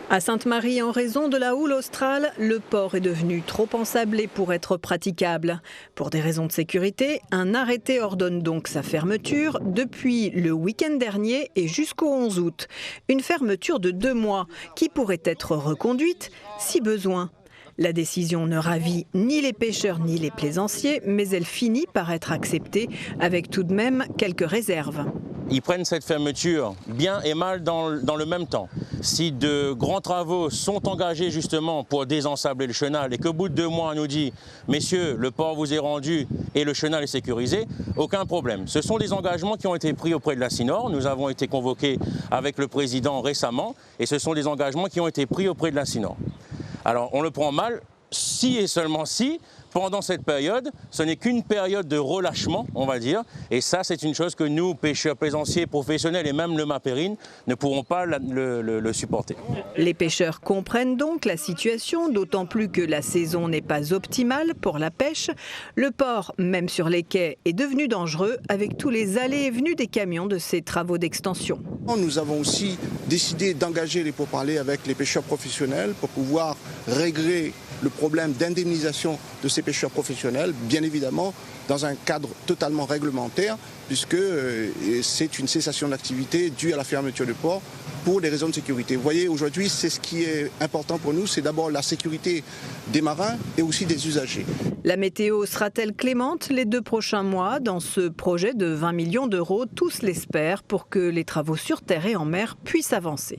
À Sainte-Marie, en raison de la houle australe, le port est devenu trop ensablé pour être praticable. Pour des raisons de sécurité, un arrêté ordonne donc sa fermeture depuis le week-end dernier et jusqu'au 11 août. Une fermeture de 2 mois qui pourrait être reconduite si besoin. La décision ne ravit ni les pêcheurs ni les plaisanciers, mais elle finit par être acceptée avec tout de même quelques réserves. Ils prennent cette fermeture bien et mal dans le même temps. Si de grands travaux sont engagés justement pour désensabler le chenal et qu'au bout de 2 mois on nous dit « Messieurs, le port vous est rendu et le chenal est sécurisé », aucun problème. Ce sont des engagements qui ont été pris auprès de la CINOR. Nous avons été convoqués avec le président récemment et ce sont des engagements qui ont été pris auprès de la CINOR. Alors on le prend mal si et seulement si, pendant cette période, ce n'est qu'une période de relâchement, on va dire, et ça c'est une chose que nous, pêcheurs plaisanciers professionnels et même le Mapérine, ne pourront pas le supporter. Les pêcheurs comprennent donc la situation, d'autant plus que la saison n'est pas optimale pour la pêche. Le port, même sur les quais, est devenu dangereux avec tous les allées et venues des camions de ces travaux d'extension. Nous avons aussi décidé d'engager les pourparlers avec les pêcheurs professionnels pour pouvoir régler le problème d'indemnisation de ces pêcheurs professionnels, bien évidemment dans un cadre totalement réglementaire, puisque c'est une cessation d'activité due à la fermeture du port pour des raisons de sécurité. Vous voyez, aujourd'hui, c'est ce qui est important pour nous, c'est d'abord la sécurité des marins et aussi des usagers. La météo sera-t-elle clémente les 2 prochains mois dans ce projet de 20 millions d'euros? Tous l'espèrent pour que les travaux sur terre et en mer puissent avancer.